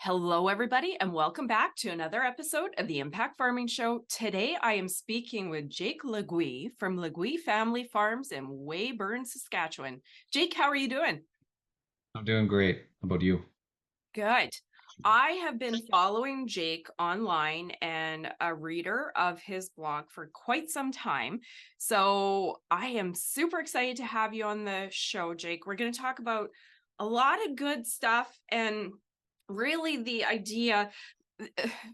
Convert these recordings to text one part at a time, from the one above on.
Hello, everybody, and welcome back to another episode of the Impact Farming Show. Today, I am speaking with Jake Leguee from Leguee Family Farms in Weyburn, Saskatchewan. Jake, how are you doing? I'm doing great. How about you? Good. I have been following Jake online and a reader of his blog for quite some time. So I am super excited to have you on the show, Jake. We're going to talk about a lot of good stuff and really the idea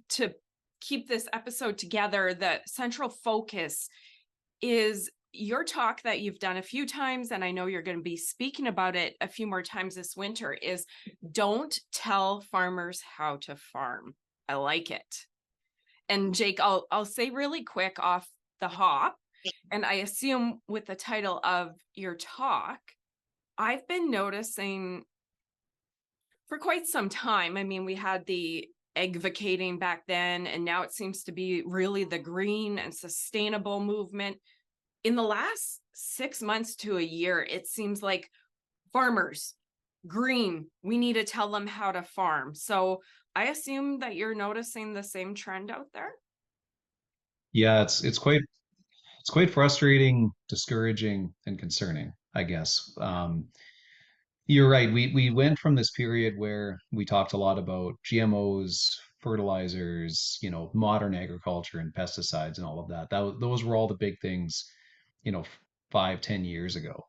to keep this episode together. The central focus is your talk that you've done a few times, and I know you're going to be speaking about it a few more times this winter, is don't tell farmers how to farm. I like it. And Jake, I'll say really quick off the hop, and I assume with the title of your talk, I've been noticing for quite some time. I mean, we had the egg vacating back then, and now it seems to be really the green and sustainable movement. In the last 6 months to a year, it seems like farmers, green, we need to tell them how to farm. So I assume that you're noticing the same trend out there. Yeah, it's quite frustrating, discouraging, and concerning, I guess. You're right. We went from this period where we talked a lot about GMOs, fertilizers, modern agriculture and pesticides and all of that. Those were all the big things, 5, 10 years ago.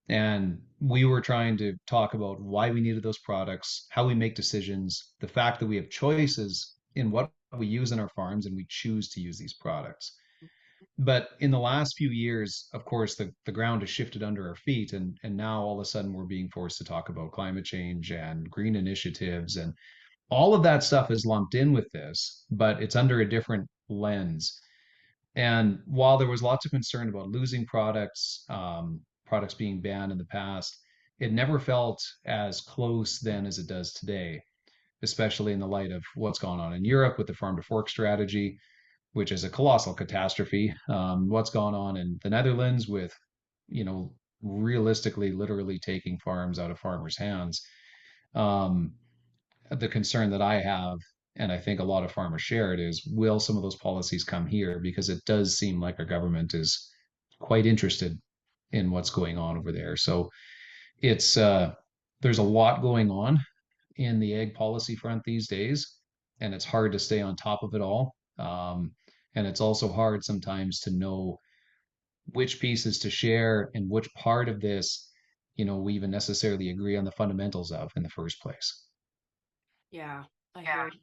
And we were trying to talk about why we needed those products, how we make decisions, the fact that we have choices in what we use in our farms and we choose to use these products. But in the last few years, of course, the ground has shifted under our feet, and now all of a sudden we're being forced to talk about climate change and green initiatives, and all of that stuff is lumped in with this, but it's under a different lens. And while there was lots of concern about losing products, products being banned in the past, it never felt as close then as it does today, especially in the light of what's gone on in Europe with the farm to fork strategy, which is a colossal catastrophe. What's gone on in the Netherlands with, realistically, literally taking farms out of farmers' hands. Um, the concern that I have, and I think a lot of farmers share it, is will some of those policies come here? Because it does seem like our government is quite interested in what's going on over there. So it's there's a lot going on in the ag policy front these days, and it's hard to stay on top of it all. And it's also hard sometimes to know which pieces to share and which part of this, we even necessarily agree on the fundamentals of in the first place. Yeah, I hear you.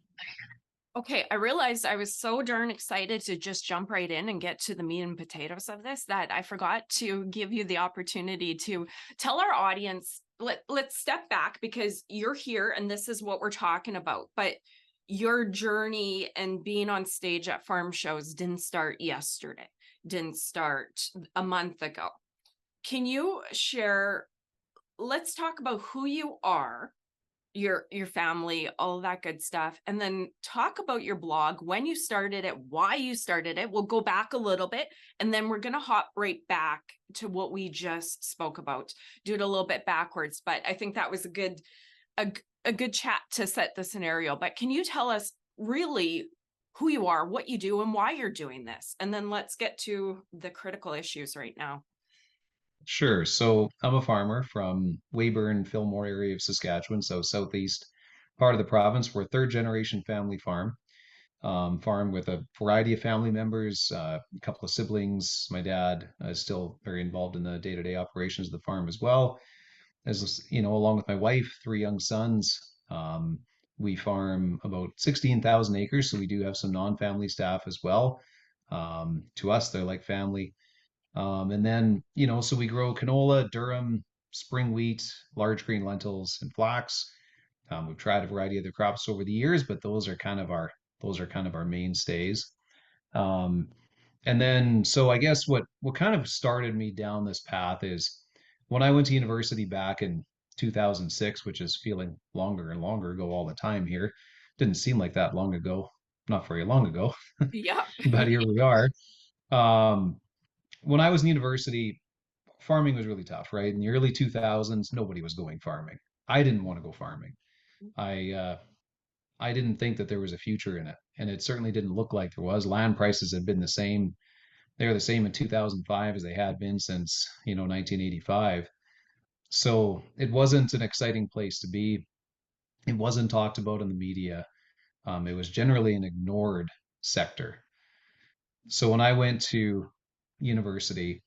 Okay, I realized I was so darn excited to just jump right in and get to the meat and potatoes of this that I forgot to give you the opportunity to tell our audience. Let's step back because you're here and this is what we're talking about. But your journey and being on stage at farm shows didn't start yesterday, didn't start a month ago. Can you share? Let's talk about who you are, your family, all of that good stuff, and then talk about your blog, when you started it, why you started it. We'll go back a little bit, and then we're going to hop right back to what we just spoke about. Do it a little bit backwards, but I think that was a, a good chat to set the scenario. But can you tell us really who you are, what you do, and why you're doing this? And then let's get to the critical issues right now. Sure. So I'm a farmer from Weyburn, Fillmore area of Saskatchewan, so southeast part of the province. We're a third generation family farm. Farm with a variety of family members, a couple of siblings. My dad is still very involved in the day-to-day operations of the farm as well. As along with my wife, three young sons. We farm about 16,000 acres, so we do have some non-family staff as well. To us, they're like family. And then, so we grow canola, durum, spring wheat, large green lentils, and flax. We've tried a variety of other crops over the years, but those are kind of our mainstays. Um, and then, so I guess what kind of started me down this path is when I went to university back in 2006, which is feeling longer and longer ago all the time here. Didn't seem like that long ago, not very long ago, Yeah. but here we are. Um, when I was in university, farming was really tough, right? In the early 2000s, nobody was going farming. I didn't want to go farming. I I didn't think that there was a future in it. And it certainly didn't look like there was. Land prices had been the same. They're the same in 2005 as they had been since, 1985. So it wasn't an exciting place to be. It wasn't talked about in the media. It was generally an ignored sector. So when I went to university,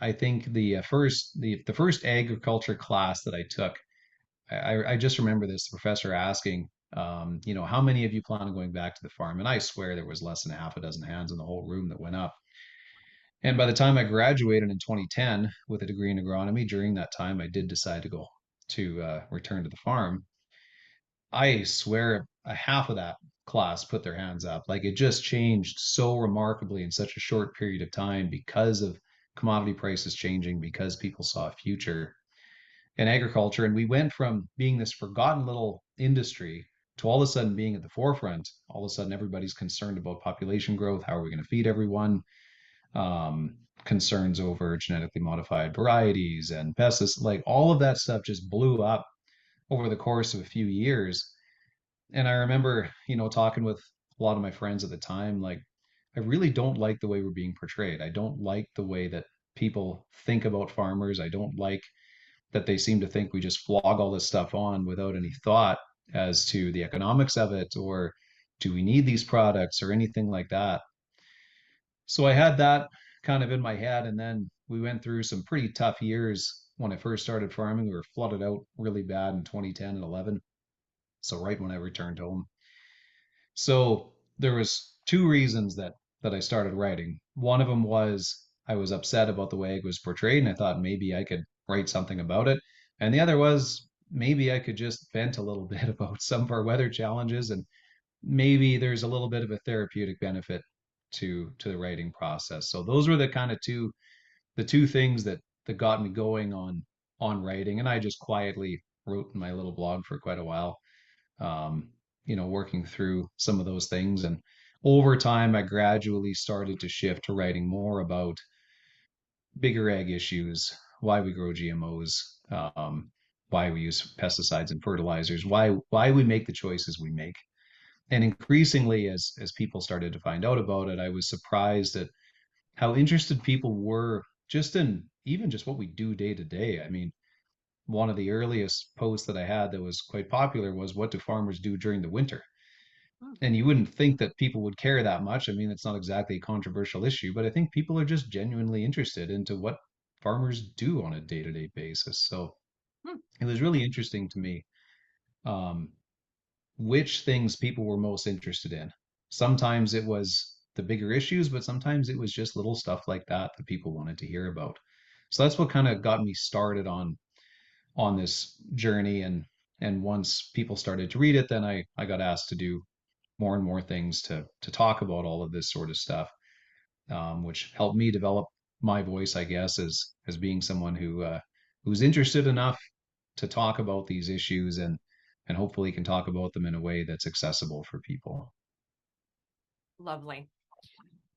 I think the first agriculture class that I took, I just remember this professor asking, how many of you plan on going back to the farm? And I swear there was less than half a dozen hands in the whole room that went up. And by the time I graduated in 2010 with a degree in agronomy, during that time I did decide to go to return to the farm. I swear a half of that class put their hands up. Like it just changed so remarkably in such a short period of time because of commodity prices changing, because people saw a future in agriculture. And we went from being this forgotten little industry to all of a sudden being at the forefront. All of a sudden, everybody's concerned about population growth. How are we going to feed everyone? Concerns over genetically modified varieties and pesticides, like all of that stuff just blew up over the course of a few years. And I remember, talking with a lot of my friends at the time, like, I really don't like the way we're being portrayed. I don't like the way that people think about farmers. I don't like that they seem to think we just flog all this stuff on without any thought as to the economics of it, or do we need these products or anything like that. So I had that kind of in my head. And then we went through some pretty tough years when I first started farming. We were flooded out really bad in 2010 and 11. So right when I returned home. So there was two reasons that I started writing. One of them was I was upset about the way it was portrayed, and I thought maybe I could write something about it. And the other was maybe I could just vent a little bit about some of our weather challenges, and maybe there's a little bit of a therapeutic benefit to the writing process. So those were the two things that got me going on writing. And I just quietly wrote in my little blog for quite a while, um, working through some of those things. And over time, I gradually started to shift to writing more about bigger ag issues, why we grow GMOs, why we use pesticides and fertilizers, why we make the choices we make. And increasingly, as people started to find out about it, I was surprised at how interested people were just in even just what we do day to day. I mean, one of the earliest posts that I had that was quite popular was, what do farmers do during the winter? Hmm. And you wouldn't think that people would care that much. I mean, it's not exactly a controversial issue, but I think people are just genuinely interested into what farmers do on a day-to-day basis. So Hmm. it was really interesting to me, um, which things people were most interested in. Sometimes it was the bigger issues, but sometimes it was just little stuff like that that people wanted to hear about. So that's what kind of got me started on this journey. And once people started to read it, then I got asked to do more and more things to talk about all of this sort of stuff, which helped me develop my voice, I guess, as being someone who's interested enough to talk about these issues, and hopefully can talk about them in a way that's accessible for people. Lovely.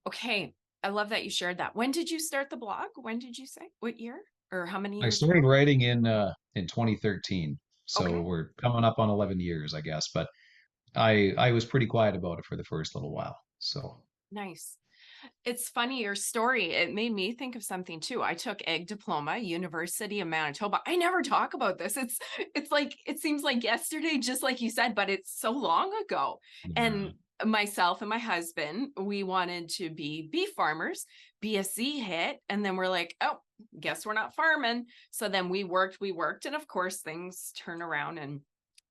Okay. I love that you shared that. When did you start the blog? When did you say? What year? Or how many I years started ago? writing in 2013, so Okay. we're coming up on 11 years, I guess. But I was pretty quiet about it for the first little while. So Nice. It's funny, your story. It made me think of something too. I took ag diploma, University of Manitoba. I never talk about this. It's like it seems like yesterday, just like you said, but it's so long ago. yeah. And myself and my husband, we wanted to be beef farmers. BSc hit, and then we're like, oh, guess we're not farming. So then we worked, and of course things turn around and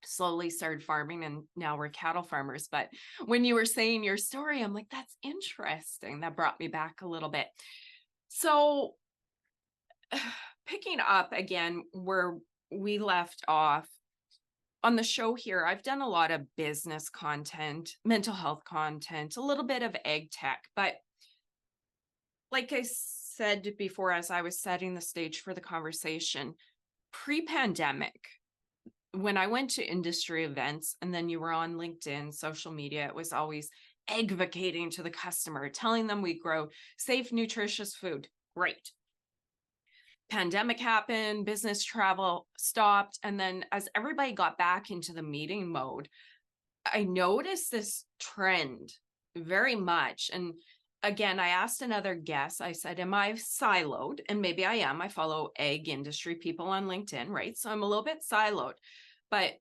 slowly started farming, and now we're cattle farmers. But when you were saying your story, I'm like, that's interesting. That brought me back a little bit. So picking up again where we left off on the show here, I've done a lot of business content, mental health content, a little bit of ag tech, but like I said before, as I was setting the stage for the conversation, pre-pandemic, when I went to industry events and then you were on LinkedIn, social media, it was always advocating to the customer, telling them we grow safe, nutritious food. Great. Pandemic happened, business travel stopped. And then as everybody got back into the meeting mode, I noticed this trend very much. And again, I asked another guest, I said, am I siloed? And maybe I am. I follow egg industry people on LinkedIn, right? So I'm a little bit siloed. But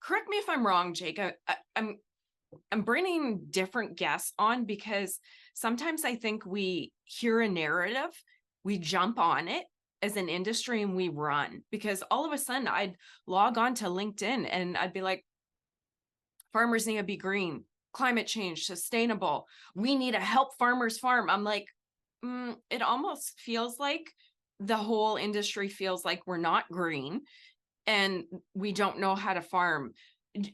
correct me if I'm wrong, Jake. I'm bringing different guests on because sometimes I think we hear a narrative, we jump on it as an industry and we run, because all of a sudden I'd log on to LinkedIn and I'd be like, farmers need to be green, climate change, sustainable. We need to help farmers farm. I'm like, it almost feels like the whole industry feels like we're not green and we don't know how to farm.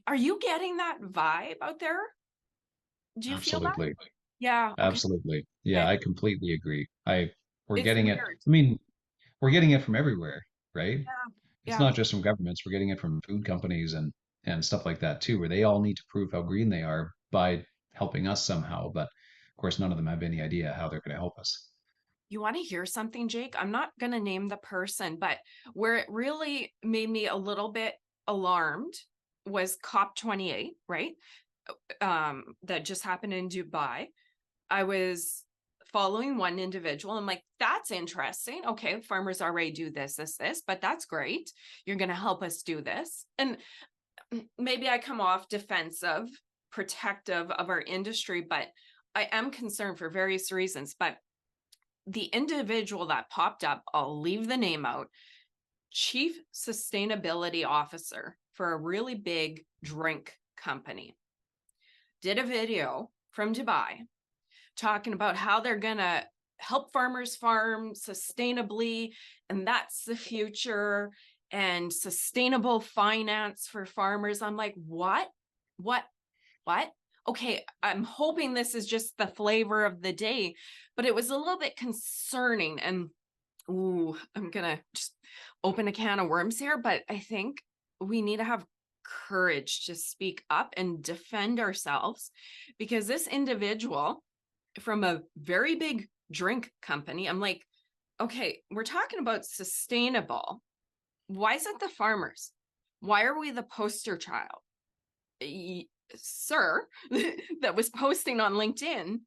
Are you getting that vibe out there? Do you feel that? Absolutely. Yeah. Okay. Absolutely. Yeah, Okay. I completely agree. We're It's getting it. weird. I mean, we're getting it from everywhere, right? It's Yeah. not just from governments. We're getting it from food companies and stuff like that too, where they all need to prove how green they are by helping us somehow. But of course, none of them have any idea how they're going to help us. You want to hear something, Jake? I'm not going to name the person, but where it really made me a little bit alarmed was COP28, right? That just happened in Dubai. I was following one individual. I'm like, that's interesting. Okay, farmers already do this, but that's great. You're going to help us do this. And maybe I come off defensive, protective of our industry, but I am concerned for various reasons. But the individual that popped up, I'll leave the name out, chief sustainability officer for a really big drink company, did a video from Dubai talking about how they're going to help farmers farm sustainably. And that's the future, and sustainable finance for farmers. I'm like, what? What? What? Okay, I'm hoping this is just the flavor of the day, but it was a little bit concerning. And ooh, I'm gonna just open a can of worms here, but I think we need to have courage to speak up and defend ourselves, because this individual from a very big drink company, I'm like, okay, we're talking about sustainable. Why is it the farmers? Why are we the poster child? Sir, that was posting on LinkedIn,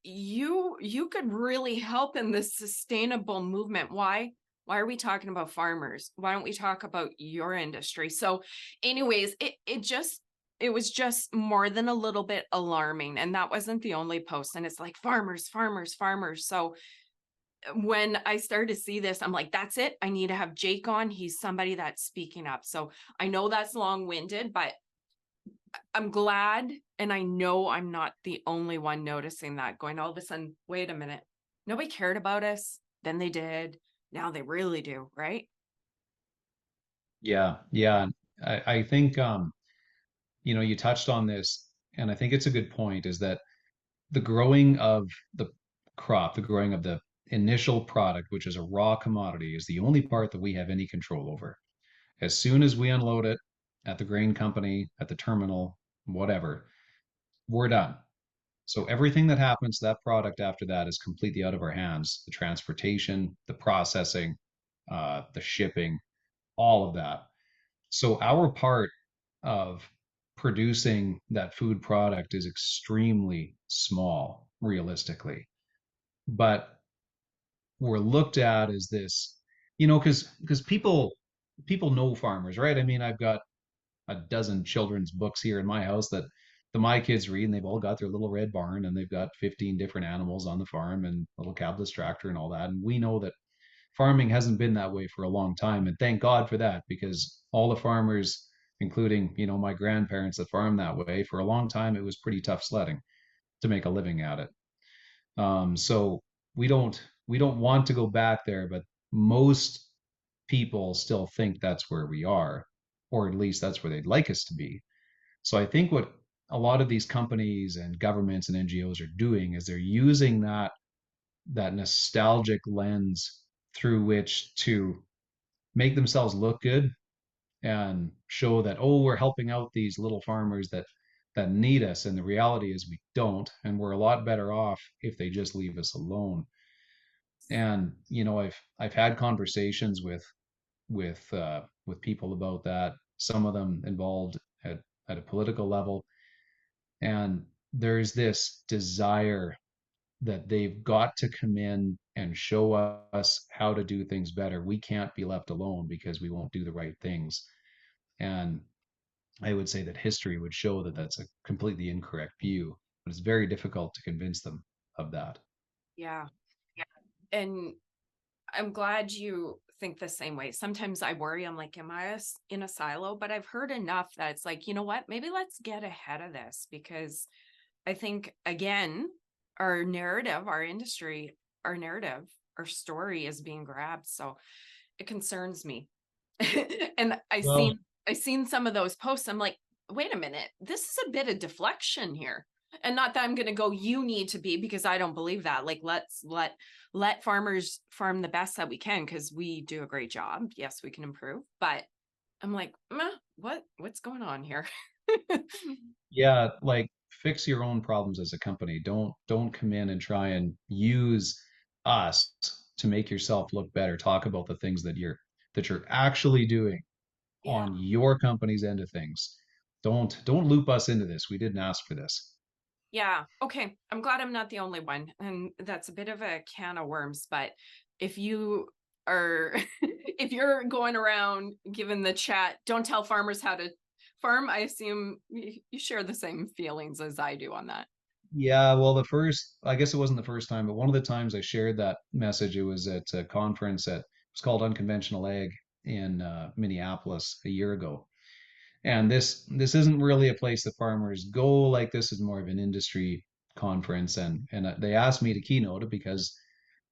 you could really help in this sustainable movement. Why are we talking about farmers? Why don't we talk about your industry? So anyways, it was just more than a little bit alarming, and that wasn't the only post. And it's like farmers, farmers, farmers. So when I started to see this, I'm like, that's it, I need to have Jake on. He's somebody that's speaking up. So I know that's long-winded, but I'm glad, and I know I'm not the only one noticing that, going all of a sudden, wait a minute, nobody cared about us, then they did, now they really do, right? Yeah, yeah. I think you touched on this, and I think it's a good point, is that the growing of the crop, the growing of the initial product, which is a raw commodity, is the only part that we have any control over. As soon as we unload it at the grain company, at the terminal, whatever, we're done. So everything that happens to that product after that is completely out of our hands. The transportation, the processing, the shipping, all of that. So our part of producing that food product is extremely small, realistically. But we're looked at as this, because people know farmers, right? I mean, I've got a dozen children's books here in my house that my kids read, and they've all got their little red barn, and they've got 15 different animals on the farm and little cabless tractor and all that. And we know that farming hasn't been that way for a long time, and thank God for that, because all the farmers, including my grandparents that farmed that way for a long time, it was pretty tough sledding to make a living at it. So we don't want to go back there, but most people still think that's where we are, or at least that's where they'd like us to be. So I think what a lot of these companies and governments and NGOs are doing is they're using that nostalgic lens through which to make themselves look good and show that, oh, we're helping out these little farmers that need us, and the reality is we don't, and we're a lot better off if they just leave us alone. And I've had conversations with people about that, some of them involved at a political level. And there's this desire that they've got to come in and show us how to do things better. We can't be left alone because we won't do the right things. And I would say that history would show that that's a completely incorrect view, but it's very difficult to convince them of that. Yeah. And I'm glad you think the same way. Sometimes I worry, I'm like, am I in a silo? But I've heard enough that it's like, you know what? Maybe let's get ahead of this, because I think, again, our narrative, our industry, our narrative, our story is being grabbed. So it concerns me. And Well, I seen some of those posts. I'm like, wait a minute, this is a bit of deflection here. And not that I'm going to go, you need to be, because I don't believe that. Like, let farmers farm the best that we can, because we do a great job. Yes, we can improve. But I'm like, what's going on here? yeah, like fix your own problems as a company. Don't come in and try and use us to make yourself look better. Talk about the things that you're actually doing Yeah. on your company's end of things. Don't loop us into this. We didn't ask for this. Yeah. Okay. I'm glad I'm not the only one. And that's a bit of a can of worms. But if you are, if you're going around giving the chat, don't tell farmers how to farm, I assume you share the same feelings as I do on that. Yeah, well, I guess it wasn't the first time, but one of the times I shared that message, it was at a conference it was called Unconventional Ag in Minneapolis a year ago. And this isn't really a place that farmers go. Like this is more of an industry conference, and they asked me to keynote it because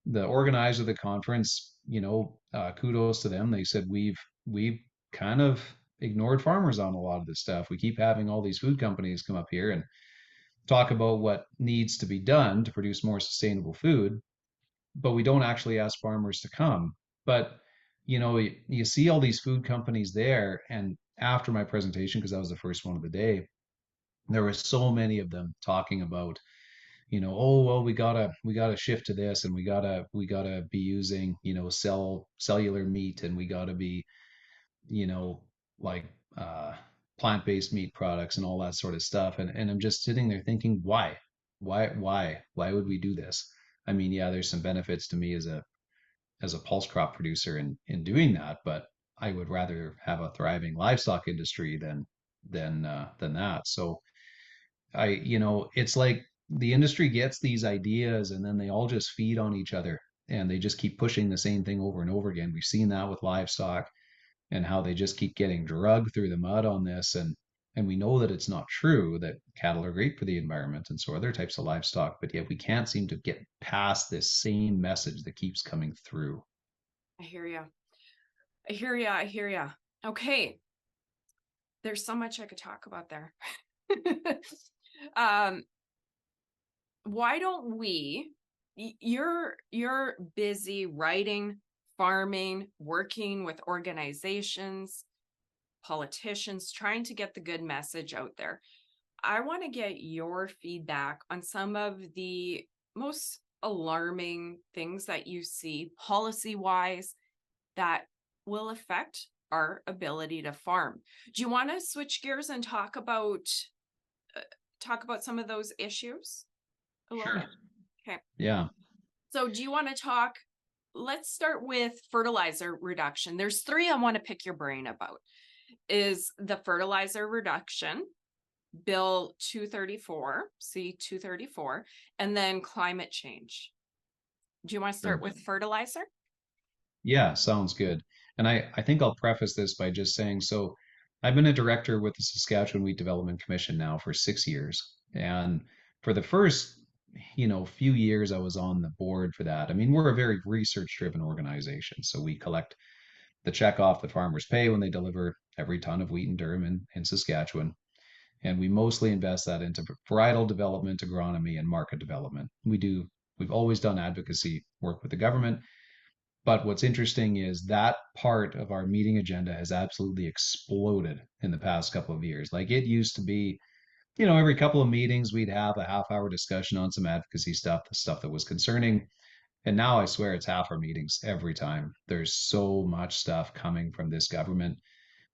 the organizer of the conference, kudos to them. They said we've kind of ignored farmers on a lot of this stuff. We keep having all these food companies come up here and talk about what needs to be done to produce more sustainable food, but we don't actually ask farmers to come. But you see all these food companies there, and after my presentation, because that was the first one of the day, there were so many of them talking about, oh well, we gotta shift to this, and we gotta be using, cellular meat, and we gotta be, you know, like plant-based meat products and all that sort of stuff. And I'm just sitting there thinking, why? Why would we do this? I mean, yeah, there's some benefits to me as a pulse crop producer in doing that, but I would rather have a thriving livestock industry than that. So it's like the industry gets these ideas and then they all just feed on each other and they just keep pushing the same thing over and over again. We've seen that with livestock and how they just keep getting drugged through the mud on this, and we know that it's not true, that cattle are great for the environment and so other types of livestock, but yet we can't seem to get past this same message that keeps coming through. I hear you. I hear you. I hear you. Okay. There's so much I could talk about there. um, why don't we, you're busy writing, farming, working with organizations, politicians, trying to get the good message out there. I want to get your feedback on some of the most alarming things that you see policy wise that will affect our ability to farm. Do you want to switch gears and uh, talk about some of those issues a little Sure. bit? Okay. Yeah. So do you want to talk? Let's start with fertilizer reduction. There's three I want to pick your brain about. Is the fertilizer reduction, Bill 234, C 234, and then climate change. Do you want to Sure. start with fertilizer? Yeah, sounds good. And I think I'll preface this by just saying, so I've been a director with the Saskatchewan Wheat Development Commission now for 6 years. And for the first, few years I was on the board for that. I mean, we're a very research-driven organization. So we collect the check off the farmers pay when they deliver every ton of wheat and durum in Saskatchewan. And we mostly invest that into varietal development, agronomy, and market development. We've always done advocacy work with the government, but what's interesting is that part of our meeting agenda has absolutely exploded in the past couple of years. Like it used to be, every couple of meetings we'd have a half hour discussion on some advocacy stuff, the stuff that was concerning. And now I swear it's half our meetings every time. There's so much stuff coming from this government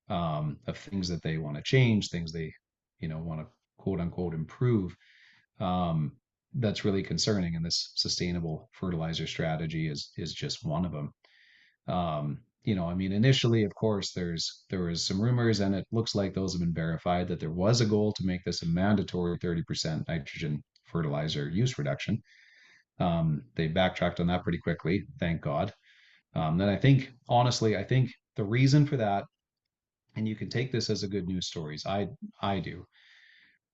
of things that they want to change, things they, want to quote unquote improve. Um, that's really concerning. And this sustainable fertilizer strategy is just one of them. I mean, initially, of course, there was some rumors, and it looks like those have been verified that there was a goal to make this a mandatory 30% nitrogen fertilizer use reduction. They backtracked on that pretty quickly, thank God. Then honestly, I think the reason for that, and you can take this as a good news stories, I do.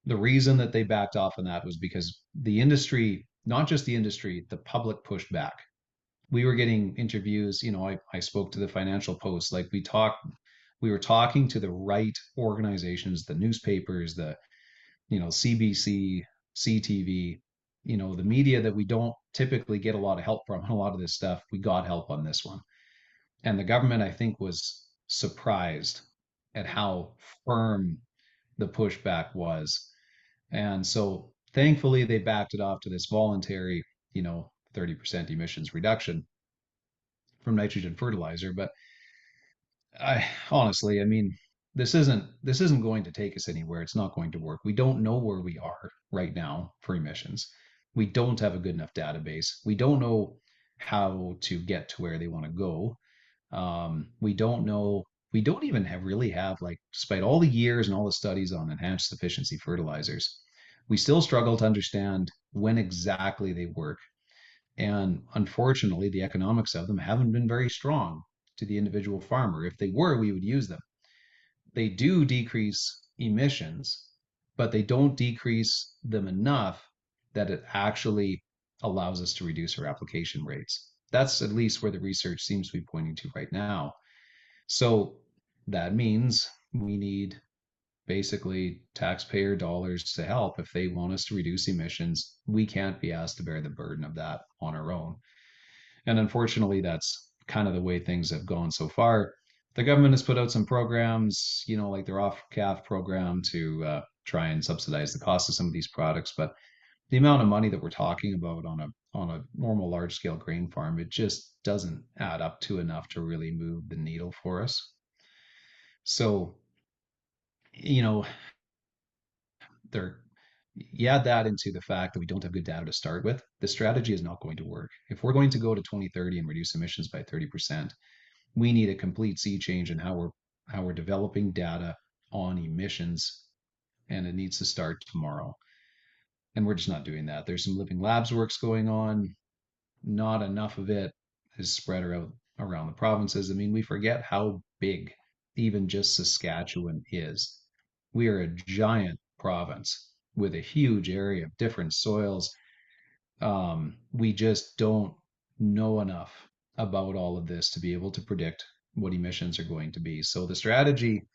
The reason that they backed off on that was because the industry, not just the industry, the public pushed back. We were getting interviews, I spoke to the Financial Post, like we were talking to the right organizations, the newspapers, the, CBC, CTV, the media that we don't typically get a lot of help from on a lot of this stuff. We got help on this one. And the government, I think, was surprised at how firm the pushback was. And so thankfully they backed it off to this voluntary, 30% emissions reduction from nitrogen fertilizer. But I honestly, I mean, this isn't going to take us anywhere. It's not going to work. We don't know where we are right now for emissions. We don't have a good enough database. We don't know how to get to where they want to go. We don't know. We don't even really have, like, despite all the years and all the studies on enhanced efficiency fertilizers, we still struggle to understand when exactly they work. And unfortunately, the economics of them haven't been very strong to the individual farmer. If they were, we would use them. They do decrease emissions, but they don't decrease them enough that it actually allows us to reduce our application rates. That's at least where the research seems to be pointing to right now. So that means we need basically taxpayer dollars to help. If they want us to reduce emissions, we can't be asked to bear the burden of that on our own. And unfortunately, that's kind of the way things have gone so far. The government has put out some programs, like their off-calf program to try and subsidize the cost of some of these products. But the amount of money that we're talking about on a normal large-scale grain farm, it just doesn't add up to enough to really move the needle for us. So, you know, there you add that into the fact that we don't have good data to start with, the strategy is not going to work. If we're going to go to 2030 and reduce emissions by 30%, we need a complete sea change in how we're developing data on emissions, and it needs to start tomorrow. And we're just not doing that. There's some living labs works going on. Not enough of it is spread around the provinces. I mean, we forget how big even just Saskatchewan is. We are a giant province with a huge area of different soils. We just don't know enough about all of this to be able to predict what emissions are going to be. So the strategy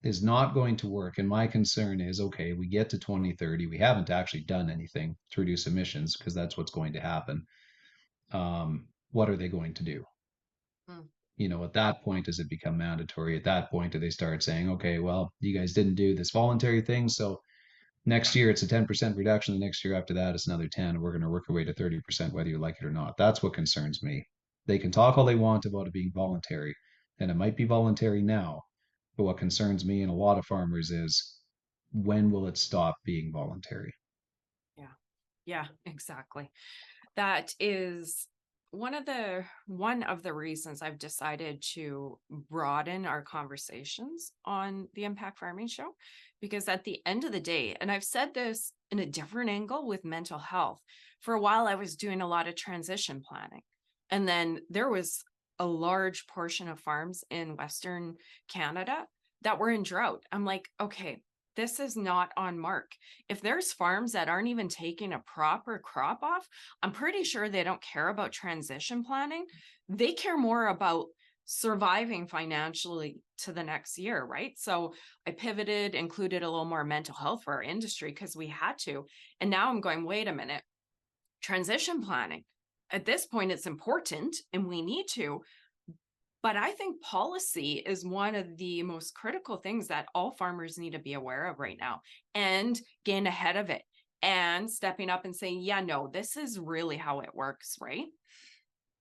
is not going to work. And my concern is, okay, we get to 2030, we haven't actually done anything to reduce emissions because that's what's going to happen. What are they going to do? Mm. At that point, does it become mandatory? At that point, do they start saying, okay, well, you guys didn't do this voluntary thing, so next year it's a 10% reduction. The next year after that, it's another 10. We're going to work our way to 30%, whether you like it or not. That's what concerns me. They can talk all they want about it being voluntary, and it might be voluntary now. But what concerns me and a lot of farmers is, when will it stop being voluntary? Yeah. Yeah, exactly. That is one of the reasons I've decided to broaden our conversations on the Impact Farming Show, because at the end of the day, and I've said this in a different angle with mental health, for a while I was doing a lot of transition planning. And then there was a large portion of farms in Western Canada that were in drought. I'm like, okay, this is not on mark. If there's farms that aren't even taking a proper crop off, I'm pretty sure they don't care about transition planning. They care more about surviving financially to the next year, right? So I pivoted, included a little more mental health for our industry because we had to. And now I'm going, wait a minute, transition planning. At this point, it's important and we need to. But I think policy is one of the most critical things that all farmers need to be aware of right now and gain ahead of it and stepping up and saying, yeah, no, this is really how it works, right?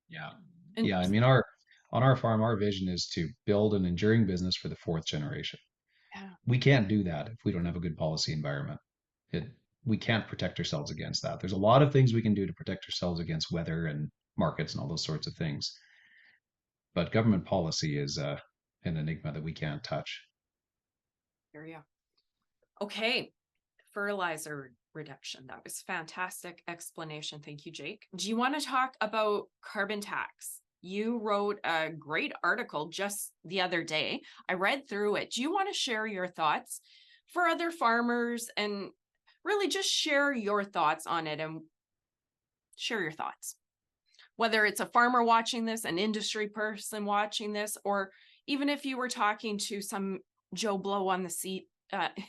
Yeah. And Yeah. I mean, on our farm, our vision is to build an enduring business for the fourth generation. Yeah. We can't do that if we don't have a good policy environment. It, we can't protect ourselves against that. There's a lot of things we can do to protect ourselves against weather and markets and all those sorts of things. But government policy is an enigma that we can't touch. Here we go. Okay. Fertilizer reduction. That was fantastic explanation. Thank you, Jake. Do you want to talk about carbon tax? You wrote a great article just the other day. I read through it. Do you want to share your thoughts for other farmers and really just share your thoughts on it and share your thoughts? Whether it's a farmer watching this, an industry person watching this, or even if you were talking to some Joe Blow on the seat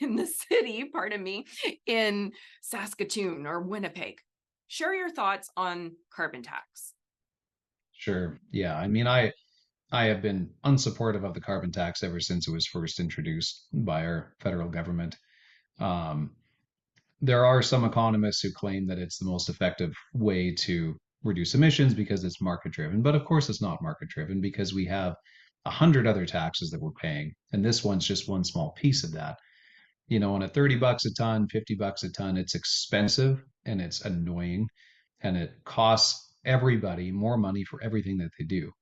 in the city, pardon me, in Saskatchewan or Winnipeg. Share your thoughts on carbon tax. Sure. Yeah. I mean, I have been unsupportive of the carbon tax ever since it was first introduced by our federal government. Um, there are some economists who claim that it's the most effective way to reduce emissions because it's market driven. But of course, it's not market driven because we have 100 other taxes that we're paying. And this one's just one small piece of that. You know, and at 30 bucks a ton, 50 bucks a ton, it's expensive and it's annoying and it costs everybody more money for everything that they do.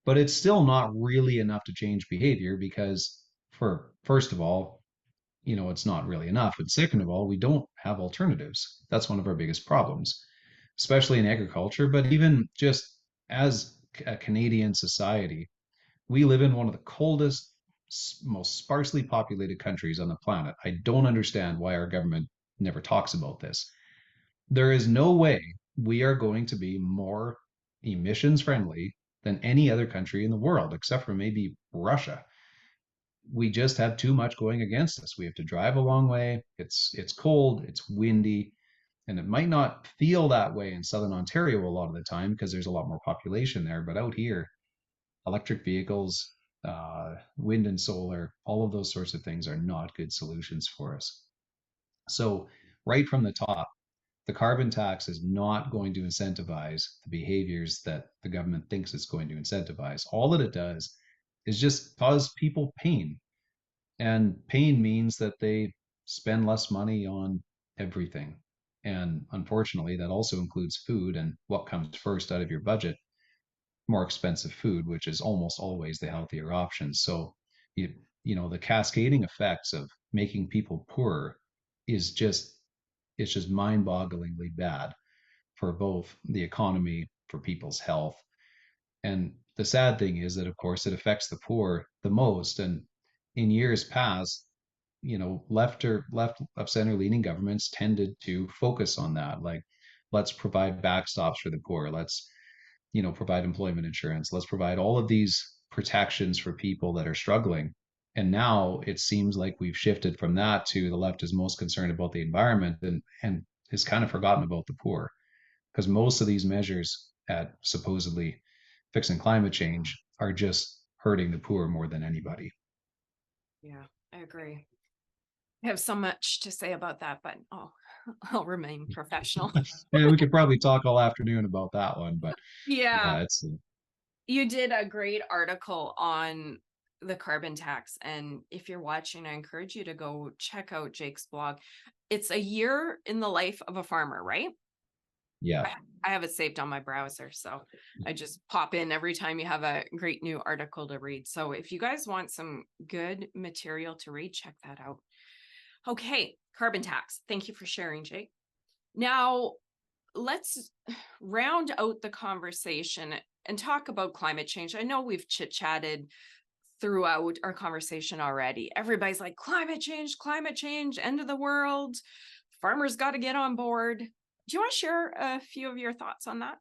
But it's still not really enough to change behavior because, for first of all, you know, it's not really enough. And second of all, we don't have alternatives. That's one of our biggest problems, especially in agriculture, but even just as a Canadian society, we live in one of the coldest, most sparsely populated countries on the planet. I don't understand why our government never talks about this. There is no way we are going to be more emissions friendly than any other country in the world, except for maybe Russia. We just have too much going against us. We have to drive a long way. It's cold, it's windy, and it might not feel that way in southern Ontario a lot of the time because there's a lot more population there. But out here, electric vehicles, wind and solar, all of those sorts of things are not good solutions for us. So, right from the top, the carbon tax is not going to incentivize the behaviors that the government thinks it's going to incentivize. All that it does is just cause people pain. And pain means that they spend less money on everything. And unfortunately, that also includes food and what comes first out of your budget, more expensive food, which is almost always the healthier option. So you you know, the cascading effects of making people poorer is just it's just mind-bogglingly bad for both the economy, for people's health. And the sad thing is that of course it affects the poor the most. And in years past, you know, left of center leaning governments tended to focus on that. Like, let's provide backstops for the poor. Let's, you know, provide employment insurance. Let's provide all of these protections for people that are struggling. And now it seems like we've shifted from that to the left is most concerned about the environment and has kind of forgotten about the poor because most of these measures at supposedly fixing climate change are just hurting the poor more than anybody. Yeah, I agree. I have so much to say about that, but I'll remain professional. Yeah, we could probably talk all afternoon about that one, but Yeah, yeah, it's you did a great article on the carbon tax. And if you're watching, I encourage you to go check out Jake's blog. It's a year in the life of a farmer, right? yeah. I have it saved on my browser, so I just pop in every time you have a great new article to read. So if you guys want some good material to read, check that out. Okay, carbon tax. Thank you for sharing, Jake. Now, let's round out the conversation and talk about climate change. I know we've chit-chatted throughout our conversation already. Everybody's like, climate change, end of the world. Farmers got to get on board. Do you want to share a few of your thoughts on that?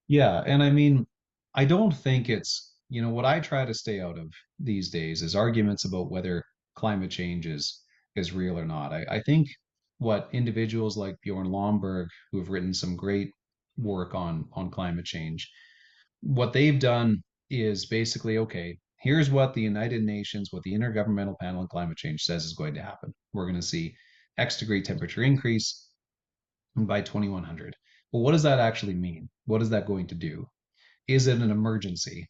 Yeah, and I mean, I don't think it's, you know, what I try to stay out of these days is arguments about whether climate change is real or not. I think what individuals like Bjorn Lomborg, who have written some great work on climate change, what they've done is basically, okay, here's what the United Nations, what the Intergovernmental Panel on Climate Change says is going to happen. We're going to see X degree temperature increase by 2100. Well, what does that actually mean? What is that going to do? Is it an emergency?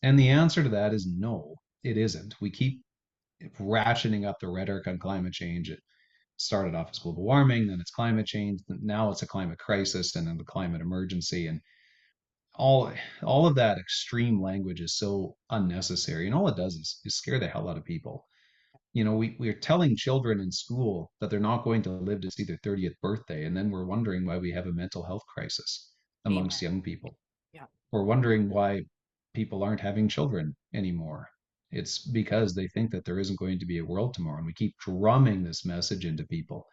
And the answer to that is no, it isn't. We keep ratcheting up the rhetoric on climate change. It started off as global warming, then it's climate change, now it's a climate crisis and then the climate emergency. And all all of that extreme language is so unnecessary. And all it does is scare the hell out of people. We're telling children in school that they're not going to live to see their 30th birthday, and then we're wondering why we have a mental health crisis amongst Amen. young people. Yeah. We're wondering why people aren't having children anymore. It's because they think that there isn't going to be a world tomorrow. And we keep drumming this message into people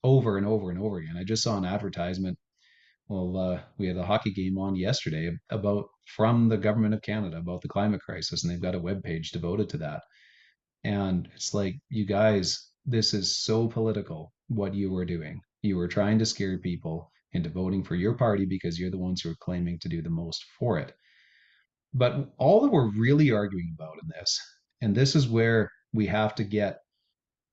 over and over and over again. I just saw an advertisement. Well, we had a hockey game on yesterday about from the government of Canada about the climate crisis, and they've got a web page devoted to that. And it's like, you guys, this is so political what you were doing. You were trying to scare people into voting for your party because you're the ones who are claiming to do the most for it. But all that we're really arguing about in this, and this is where we have to get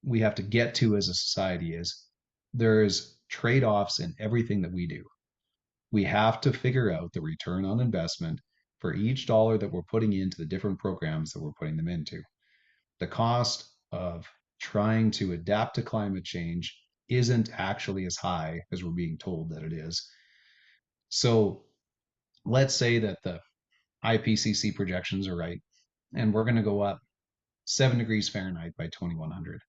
to as a society, is there's trade-offs in everything that we do. We have to figure out the return on investment for each dollar that we're putting into the different programs that we're putting them into. The cost of trying to adapt to climate change isn't actually as high as we're being told that it is. So let's say that the IPCC projections are right, and we're going to go up 7 degrees Fahrenheit by 2100.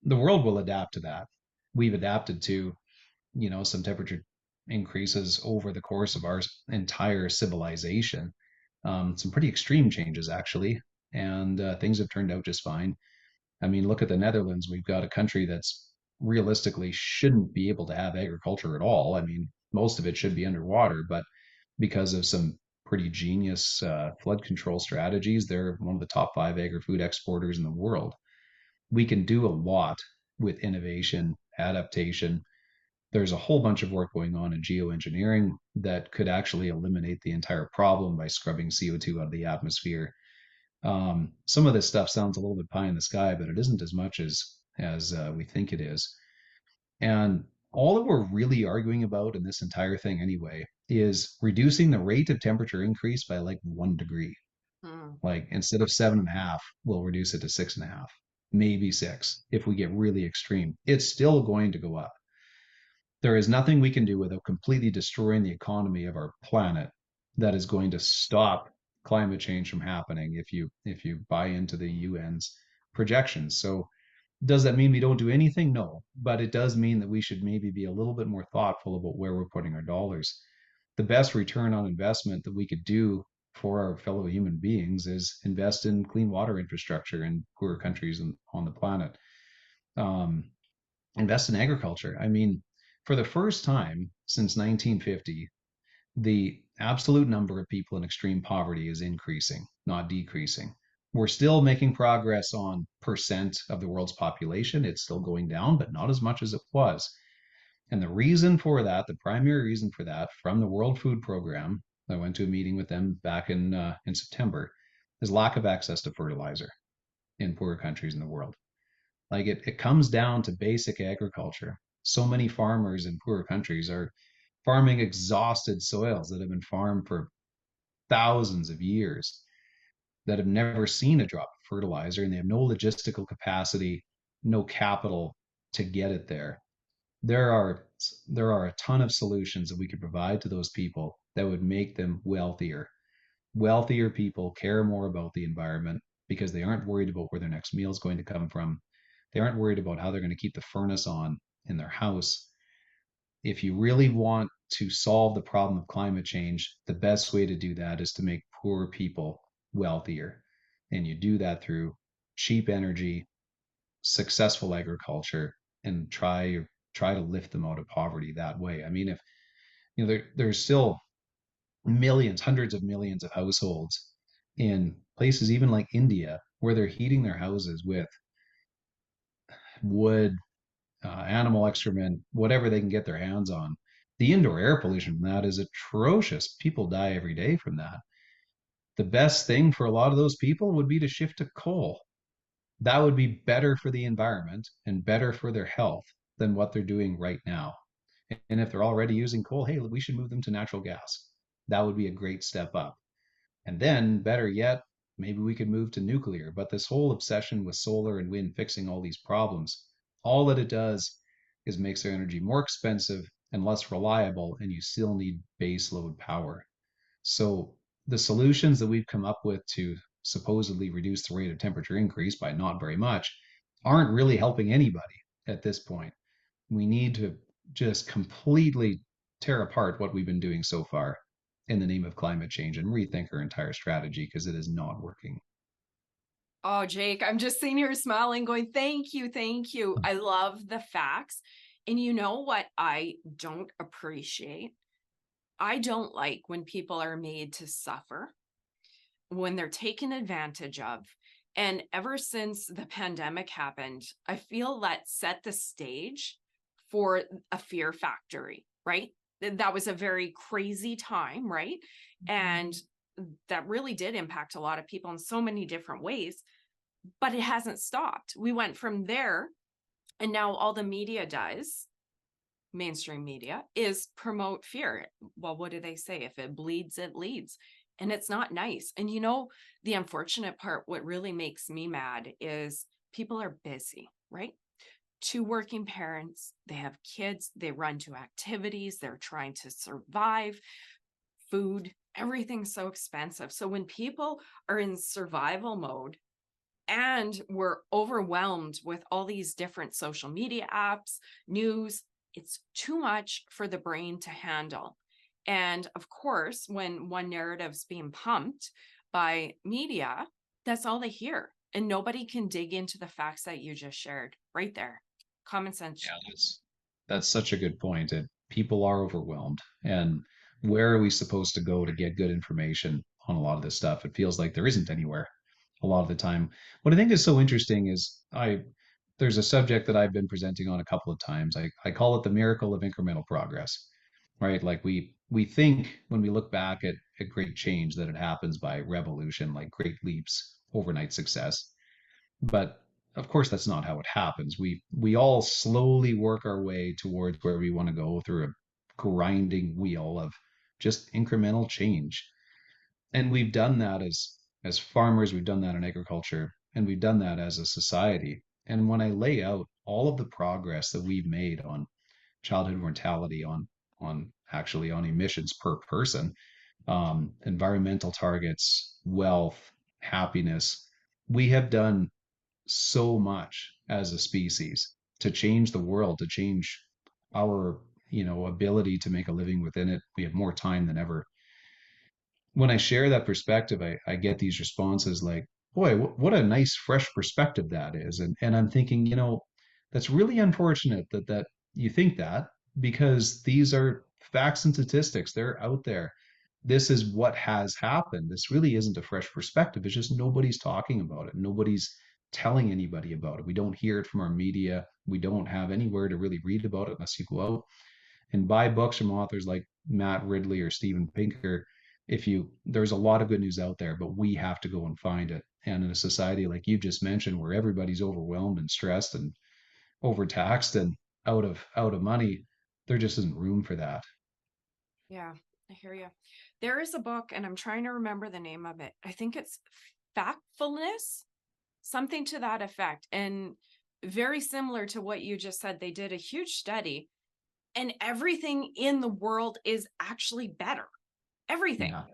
The world will adapt to that. We've adapted to, some temperature increases over the course of our entire civilization. Some pretty extreme changes, actually, and things have turned out just fine. I mean, look at the Netherlands. We've got a country that's realistically shouldn't be able to have agriculture at all. I mean, most of it should be underwater, but because of some pretty genius flood control strategies, they're one of the top 5 agri-food exporters in the world. We can do a lot with innovation, adaptation. There's a whole bunch of work going on in geoengineering that could actually eliminate the entire problem by scrubbing CO2 out of the atmosphere. Some of this stuff sounds a little bit pie in the sky, but it isn't as much as we think it is. And all that we're really arguing about in this entire thing, anyway, is reducing the rate of temperature increase by like 1 degree. Mm. Like instead of 7.5, we'll reduce it to 6.5, maybe 6 if we get really extreme. It's still going to go up. There is nothing we can do without completely destroying the economy of our planet that is going to stop climate change from happening if you buy into the UN's projections. So does that mean we don't do anything? No, but it does mean that we should maybe be a little bit more thoughtful about where we're putting our dollars. The best return on investment that we could do for our fellow human beings is invest in clean water infrastructure in poorer countries on the planet. Um, Invest in agriculture. I mean, for the first time since 1950, the absolute number of people in extreme poverty is increasing, not decreasing. We're still making progress on percent of the world's population. It's still going down, but not as much as it was. And the reason for that, the primary reason for that, from the World Food Program, I went to a meeting with them back in September, is lack of access to fertilizer in poorer countries in the world. Like it comes down to basic agriculture. So many farmers in poorer countries are farming exhausted soils that have been farmed for thousands of years, that have never seen a drop of fertilizer, and they have no logistical capacity, no capital to get it there. There are there are a ton of solutions that we could provide to those people that would make them wealthier. Wealthier people care more about the environment because they aren't worried about where their next meal is going to come from. They aren't worried about how they're going to keep the furnace on in their house. If you really want to solve the problem of climate change, the best way to do that is to make poor people wealthier. And you do that through cheap energy, successful agriculture, and try to lift them out of poverty that way. I mean, if there's still millions, hundreds of millions of households in places even like India where they're heating their houses with wood, animal excrement, whatever they can get their hands on. The indoor air pollution from that is atrocious. People die every day from that. The best thing for a lot of those people would be to shift to coal. That would be better for the environment and better for their health than what they're doing right now. And if they're already using coal, hey, we should move them to natural gas. That would be a great step up. And then, better yet, maybe we could move to nuclear. But this whole obsession with solar and wind fixing all these problems, all that it does is makes our energy more expensive and less reliable, and you still need base load power. So the solutions that we've come up with to supposedly reduce the rate of temperature increase by not very much aren't really helping anybody at this point. We need to just completely tear apart what we've been doing so far in the name of climate change and rethink our entire strategy because it is not working. Oh, Jake, I'm just sitting here smiling, going, thank you, thank you. I love the facts. And you know what I don't appreciate? I don't like when people are made to suffer, when they're taken advantage of. And ever since the pandemic happened, I feel that set the stage for a fear factory, right? That was a very crazy time, right? And that really did impact a lot of people in so many different ways, but it hasn't stopped. We went from there, and now all the media does, mainstream media, is promote fear. Well, what do they say? If it bleeds, it leads. And it's not nice. And you know, the unfortunate part, what really makes me mad is people are busy, right? Two working parents, they have kids, they run to activities, they're trying to survive, food, everything's so expensive. So when people are in survival mode, and we're overwhelmed with all these different social media apps, news. It's too much for the brain to handle. And of course, when one narrative's being pumped by media, that's all they hear. And nobody can dig into the facts that you just shared right there. Common sense. Yeah, that's such a good point. And people are overwhelmed. And where are we supposed to go to get good information on a lot of this stuff? It feels like there isn't anywhere a lot of the time. What I think is so interesting is I there's a subject that I've been presenting on a couple of times. I call it the miracle of incremental progress, right? Like we think when we look back at great change that it happens by revolution, like great leaps, overnight success. But of course, that's not how it happens. We all slowly work our way towards where we want to go through a grinding wheel of just incremental change. And we've done that as farmers, we've done that in agriculture, and we've done that as a society. And when I lay out all of the progress that we've made on childhood mortality, on actually on emissions per person, environmental targets, wealth, happiness, we have done so much as a species to change the world, to change our, ability to make a living within it. We have more time than ever. When I share that perspective, I get these responses like, boy, what a nice fresh perspective that is. And I'm thinking, that's really unfortunate that you think that, because these are facts and statistics. They're out there. This is what has happened. This really isn't a fresh perspective. It's just nobody's talking about it. Nobody's telling anybody about it. We don't hear it from our media. We don't have anywhere to really read about it unless you go out and buy books from authors like Matt Ridley or Steven Pinker. If you There's a lot of good news out there, but we have to go and find it. And in a society like you just mentioned, where everybody's overwhelmed and stressed and overtaxed and out of money, there just isn't room for that. Yeah, I hear you. There is a book, and I'm trying to remember the name of it. I think it's Factfulness, something to that effect. And very similar to what you just said, they did a huge study, and everything in the world is actually better. Everything. Yeah.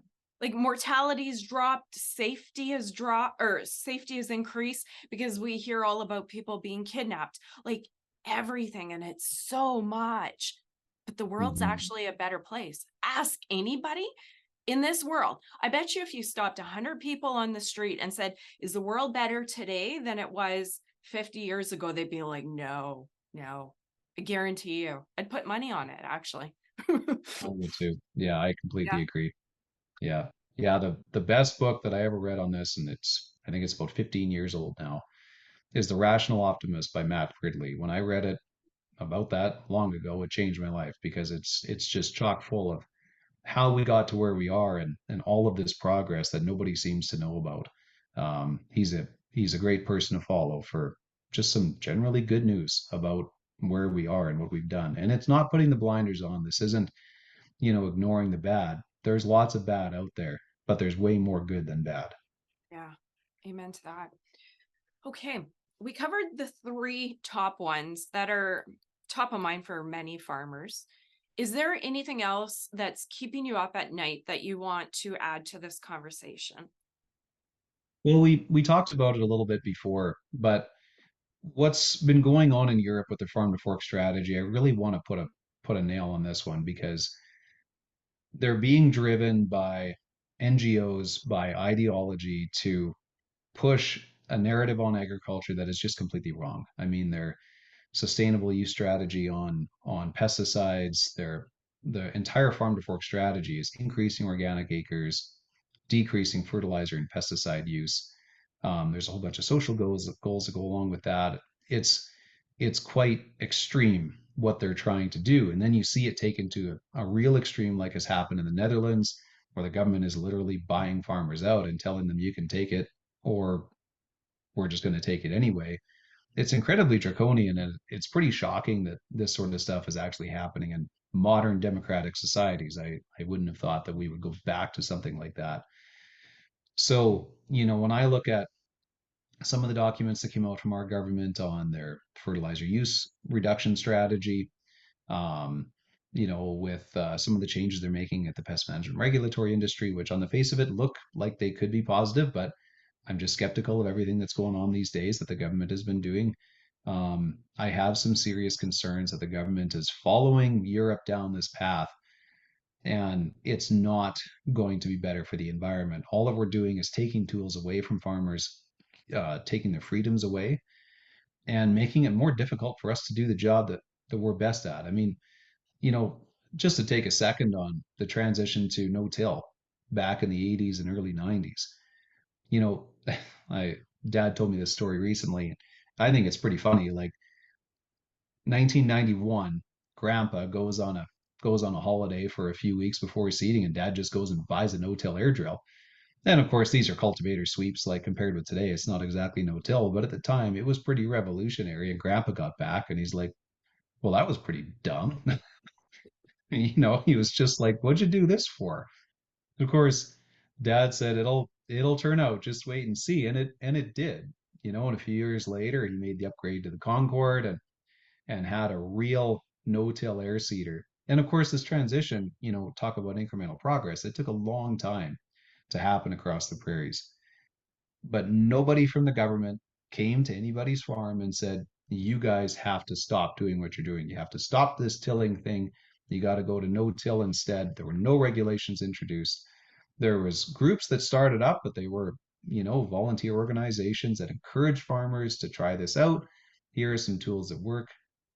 Like mortality's dropped, safety has dropped, or safety has increased because we hear all about people being kidnapped. Like everything, and it's so much. But the world's Mm-hmm. actually a better place. Ask anybody in this world. I bet you if you stopped 100 people on the street and said, is the world better today than it was 50 years ago? They'd be like, no, no. I guarantee you. I'd put money on it, actually. I would too. Yeah, I completely Yeah. agree. Yeah. Yeah, the best book that I ever read on this, and I think it's about 15 years old now, is The Rational Optimist by Matt Ridley. When I read it about that long ago, it changed my life because it's just chock full of how we got to where we are, and all of this progress that nobody seems to know about. He's a great person to follow for just some generally good news about where we are and what we've done. And it's not putting the blinders on. This isn't, ignoring the bad. there's lots of bad out there, but there's way more good than bad. Yeah. Amen to that. Okay. We covered the three top ones that are top of mind for many farmers. Is there anything else that's keeping you up at night that you want to add to this conversation? Well, we talked about it a little bit before, but what's been going on in Europe with the farm to fork strategy, I really want to put a nail on this one because they're being driven by NGOs, by ideology to push a narrative on agriculture that is just completely wrong. I mean, their sustainable use strategy on pesticides, their the entire farm to fork strategy is increasing organic acres, decreasing fertilizer and pesticide use. There's a whole bunch of social goals that go along with that. It's it's quite extreme what they're trying to do, and then you see it taken to a real extreme, like has happened in the Netherlands, where the government is literally buying farmers out and telling them you can take it, or we're just going to take it anyway. It's incredibly draconian, and it's pretty shocking that this sort of stuff is actually happening in modern democratic societies. I wouldn't have thought that we would go back to something like that. So, when I look at some of the documents that came out from our government on their fertilizer use reduction strategy, um, with some of the changes they're making at the pest management regulatory industry, which on the face of it look like they could be positive, but I'm just skeptical of everything that's going on these days that the government has been doing. I have some serious concerns that the government is following Europe down this path, and it's not going to be better for the environment. All that we're doing is taking tools away from farmers, taking their freedoms away, and making it more difficult for us to do the job that we're best at. I mean, you know, just to take a second on the transition to no-till back in the 80s and early 90s. You know, I dad told me this story recently. I think it's pretty funny. Like 1991, grandpa goes on a holiday for a few weeks before seeding, and dad just goes and buys a no-till air drill. And of course, these are cultivator sweeps. Like compared with today, it's not exactly no-till, but at the time, it was pretty revolutionary. And grandpa got back, and he's like, "Well, that was pretty dumb." He was just like, "What'd you do this for?" Of course, dad said it'll turn out. Just wait and see, and it did. And a few years later, he made the upgrade to the Concorde and had a real no-till air seeder. And of course, this transition, talk about incremental progress. It took a long time to happen across the prairies, but nobody from the government came to anybody's farm and said, "You guys have to stop doing what you're doing. You have to stop this tilling thing. You got to go to no-till instead." There were no regulations introduced. There was groups that started up, but they were, volunteer organizations that encouraged farmers to try this out. Here are some tools that work.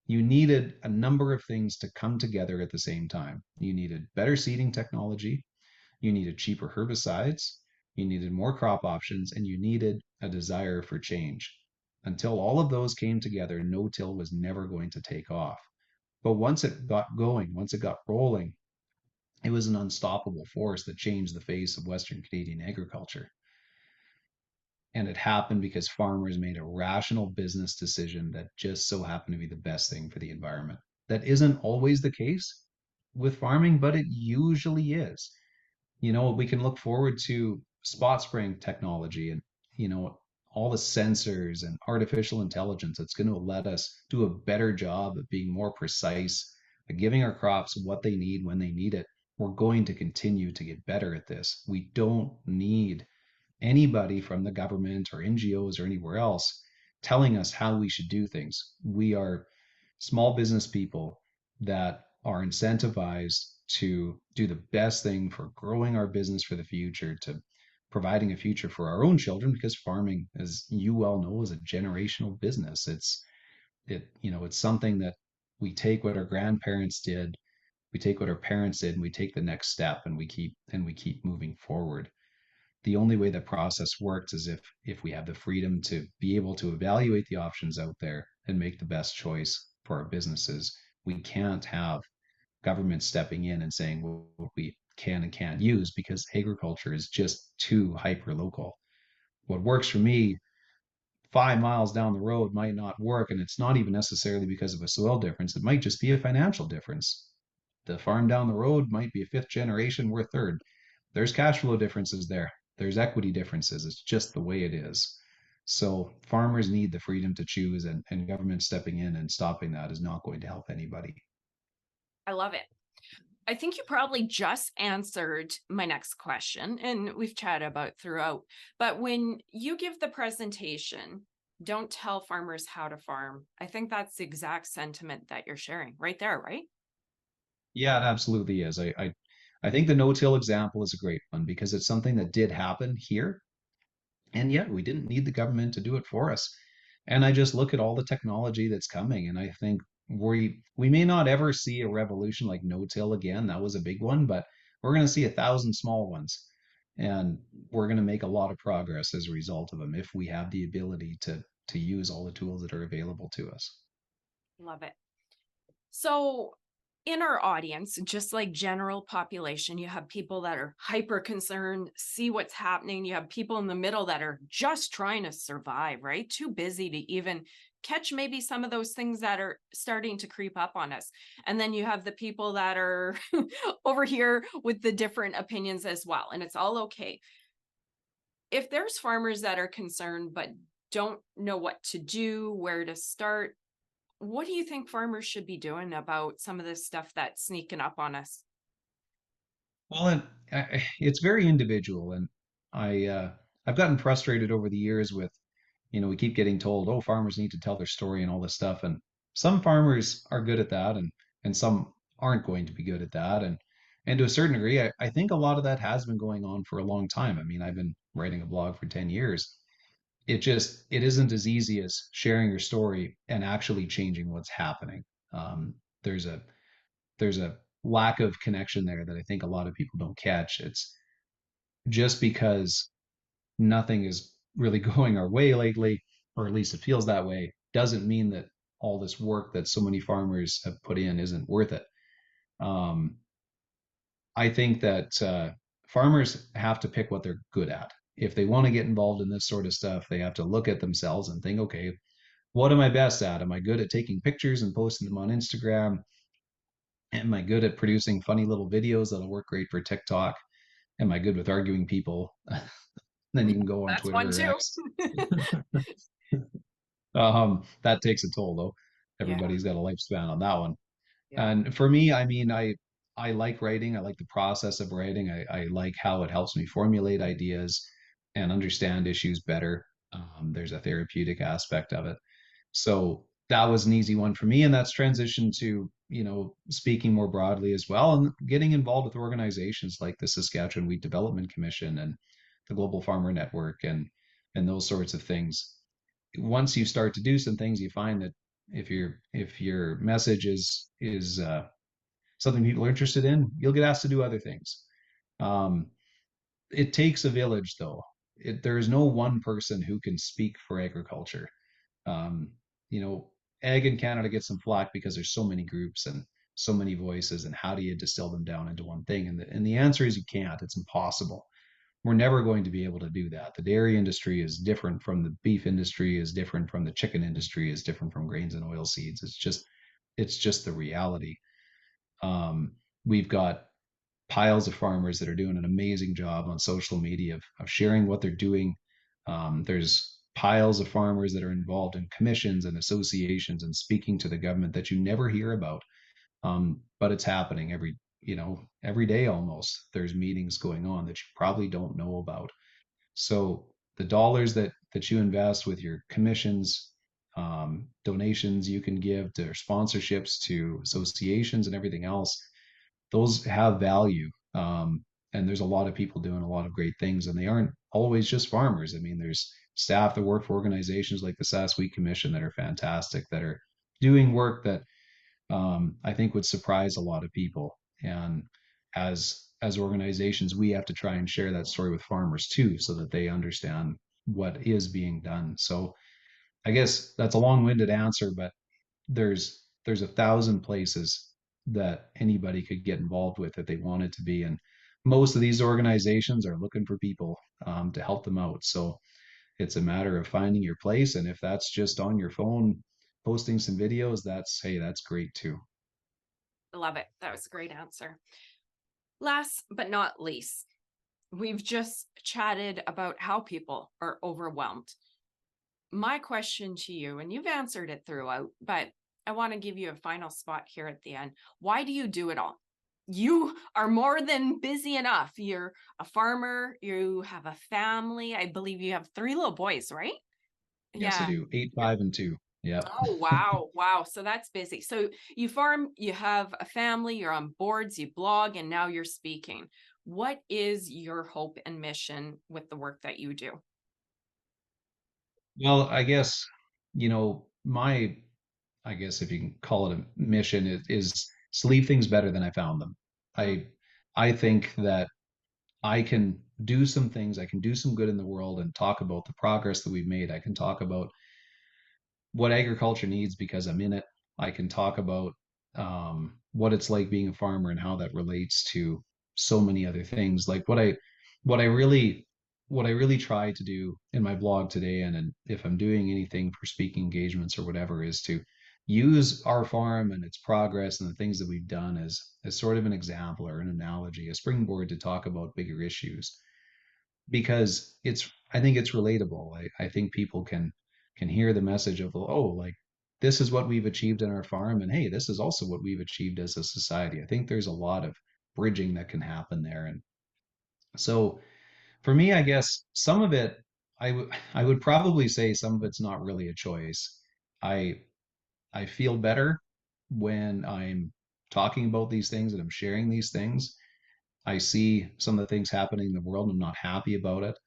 You needed a number of things to come together at the same time. You needed better seeding technology, you needed cheaper herbicides, you needed more crop options, and you needed a desire for change. Until all of those came together, no-till was never going to take off. But once it got going, once it got rolling, it was an unstoppable force that changed the face of Western Canadian agriculture. And it happened because farmers made a rational business decision that just so happened to be the best thing for the environment. That isn't always the case with farming, but it usually is. We can look forward to spot spraying technology and, all the sensors and artificial intelligence that's going to let us do a better job of being more precise, at giving our crops what they need when they need it. We're going to continue to get better at this. We don't need anybody from the government or NGOs or anywhere else telling us how we should do things. We are small business people that are incentivized to do the best thing for growing our business for the future, to providing a future for our own children, because farming, as you well know, is a generational business. It's something that we take what our grandparents did, we take what our parents did, and we take the next step, and we keep moving forward. The only way the process works is if we have the freedom to be able to evaluate the options out there and make the best choice for our businesses. We can't have government stepping in and saying what we can and can't use, because agriculture is just too hyper local. What works for me 5 miles down the road might not work, and it's not even necessarily because of a soil difference. It might just be a financial difference. The farm down the road might be a fifth generation, we're third. There's cash flow differences there. There's equity differences. It's just the way it is. So farmers need the freedom to choose, and government stepping in and stopping that is not going to help anybody. I love it. I think you probably just answered my next question, and we've chatted about throughout. But when you give the presentation, don't tell farmers how to farm. I think that's the exact sentiment that you're sharing right there, right? Yeah, it absolutely is. I think the no-till example is a great one because it's something that did happen here. And yet we didn't need the government to do it for us. And I just look at all the technology that's coming, and I think we may not ever see a revolution like no-till again. That was a big one, but we're going to see 1,000 small ones, and we're going to make a lot of progress as a result of them if we have the ability to use all the tools that are available to us. Love it. So, in our audience, just like general population, you have people that are hyper concerned, see what's happening. You have people in the middle that are just trying to survive, right? Too busy to even catch maybe some of those things that are starting to creep up on us. And then you have the people that are over here with the different opinions as well. And it's all okay. If there's farmers that are concerned but don't know what to do, where to start, what do you think farmers should be doing about some of this stuff that's sneaking up on us? Well, it's very individual, and I've gotten frustrated over the years with, we keep getting told, oh, farmers need to tell their story and all this stuff, and some farmers are good at that, and some aren't going to be good at that, and to a certain degree, I think a lot of that has been going on for a long time. I mean, I've been writing a blog for 10 years. It isn't as easy as sharing your story and actually changing what's happening. Um, there's a there's a lack of connection there that I think a lot of people don't catch. It's just because nothing is really going our way lately, or at least it feels that way, doesn't mean that all this work that so many farmers have put in isn't worth it. Um, I think that farmers have to pick what they're good at. If they want to get involved in this sort of stuff, they have to look at themselves and think, okay, what am I best at? Am I good at taking pictures and posting them on Instagram? Am I good at producing funny little videos that'll work great for TikTok? Am I good with arguing people? Then you can go on That's one Twitter or too. X. That takes a toll though. Yeah, Everybody's got a lifespan on that one. yeah. And for me, I mean, I like writing. I like the process of writing. I like how it helps me formulate ideas and understand issues better. There's a therapeutic aspect of it. So that was an easy one for me. And that's transitioned to, speaking more broadly as well and getting involved with organizations like the Saskatchewan Wheat Development Commission and the Global Farmer Network and those sorts of things. Once you start to do some things, you find that if your message is something people are interested in, you'll get asked to do other things. Um, it takes a village, though. There is no one person who can speak for agriculture. Um, you know, Ag in Canada gets some flack because there's so many groups and so many voices, and how do you distill them down into one thing? And the answer is you can't. It's impossible. We're never going to be able to do that. The dairy industry is different from the beef industry, is different from the chicken industry, is different from grains and oil seeds. It's just the reality. We've got piles of farmers that are doing an amazing job on social media of sharing what they're doing. There's piles of farmers that are involved in commissions and associations and speaking to the government that you never hear about. But it's happening every day almost. There's meetings going on that you probably don't know about. So the dollars that you invest with your commissions, donations you can give to sponsorships to associations and everything else, those have value. And there's a lot of people doing a lot of great things, and they aren't always just farmers. I mean, there's staff that work for organizations like the Sask Wheat Commission that are fantastic, that are doing work that I think would surprise a lot of people. And as organizations, we have to try and share that story with farmers too, so that they understand what is being done. So I guess that's a long-winded answer, but there's 1,000 places that anybody could get involved with if they wanted to be, and most of these organizations are looking for people to help them out. So it's a matter of finding your place, and if that's just on your phone posting some videos, that's, hey, that's great too. I love it. That was a great answer. Last but not least, we've just chatted about how people are overwhelmed. My question to you, and you've answered it throughout, but I want to give you a final spot here at the end. Why do you do it all? You are more than busy enough. You're a farmer, you have a family. I believe you have 3 little boys, right? Yes, I Yeah. do. 8, 5, and 2. Yep. Oh, wow. Wow. So that's busy. So you farm, you have a family, you're on boards, you blog, and now you're speaking. What is your hope and mission with the work that you do? Well, I guess, my, I guess if you can call it a mission, is to leave things better than I found them. Mm, I think that I can do some things, I can do some good in the world and talk about the progress that we've made. I can talk about what agriculture needs because I'm in it. I can talk about what it's like being a farmer and how that relates to so many other things. Like what I really, what I really try to do in my blog today, and if I'm doing anything for speaking engagements or whatever, is to use our farm and its progress and the things that we've done as sort of an example or an analogy, a springboard to talk about bigger issues because I think it's relatable. I think people can hear the message of, oh, like this is what we've achieved in our farm, and hey, this is also what we've achieved as a society. I think there's a lot of bridging that can happen there. And so for me, I guess some of it, I would probably say some of it's not really a choice. I I feel better when I'm talking about these things and I'm sharing these things. I see some of the things happening in the world and I'm not happy about it.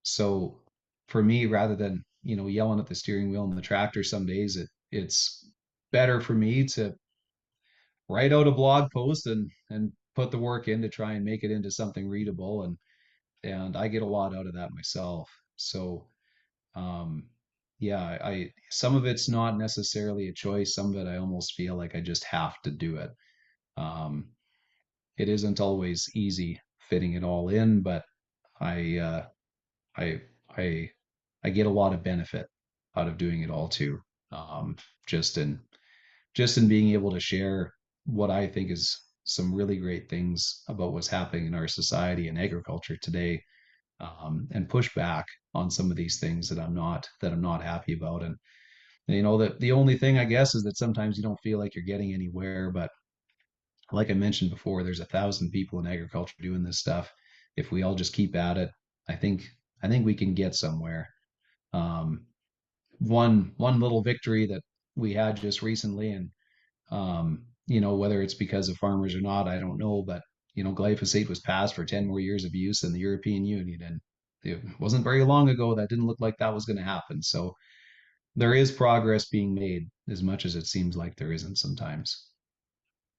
So for me, rather than, yelling at the steering wheel and the tractor some days, it's better for me to write out a blog post and put the work in to try and make it into something readable, and I get a lot out of that myself. So um yeah, I some of it's not necessarily a choice. Some of it I almost feel like I just have to do it. Um it isn't always easy fitting it all in, but I I I I get a lot of benefit out of doing it all too. Um, just in just in being able to share what I think is some really great things about what's happening in our society and agriculture today, and push back on some of these things that I'm not happy about. And that the only thing I guess is that sometimes you don't feel like you're getting anywhere, but like I mentioned before, there's 1,000 people in agriculture doing this stuff. If we all just keep at it, I think I think we can get somewhere. Um, one little victory that we had just recently, and whether it's because of farmers or not, I don't know, but glyphosate was passed for 10 more years of use in the European Union, and it wasn't very long ago that didn't look like that was going to happen. So there is progress being made, as much as it seems like there isn't sometimes.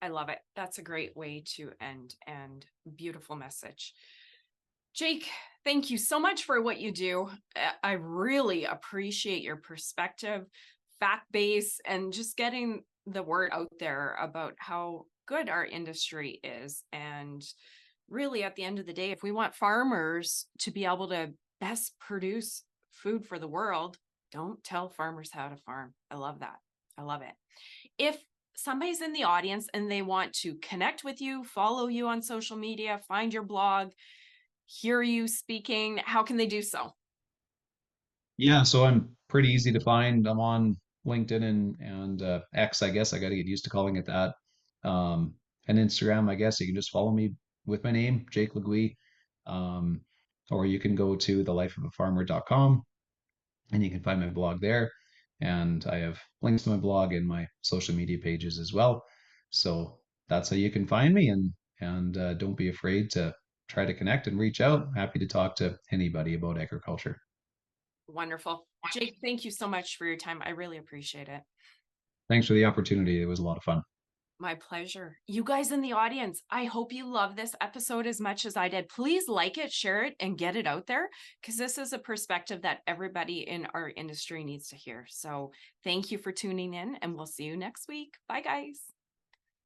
I love it. That's a great way to end, and beautiful message. Jake, thank you so much for what you do. I really appreciate your perspective, fact base, and just getting the word out there about how good our industry is. And really, at the end of the day, if we want farmers to be able to best produce food for the world, don't tell farmers how to farm. I love that. I love it. If somebody's in the audience and they want to connect with you, follow you on social media, find your blog, hear you speaking, how can they do so? Yeah, so I'm pretty easy to find. I'm on LinkedIn and X, I guess. I got to get used to calling it that. Um, and Instagram, I guess you can just follow me with my name, Jake Leguee. Um, or you can go to thelifeofafarmer.com and you can find my blog there. And I have links to my blog and my social media pages as well. So that's how you can find me, and don't be afraid to try to connect and reach out. Happy to talk to anybody about agriculture. Wonderful. Jake, thank you so much for your time. I really appreciate it. Thanks for the opportunity. It was a lot of fun. My pleasure. You guys in the audience, I hope you love this episode as much as I did. Please like it, share it, and get it out there because this is a perspective that everybody in our industry needs to hear. So thank you for tuning in, and we'll see you next week. Bye, guys.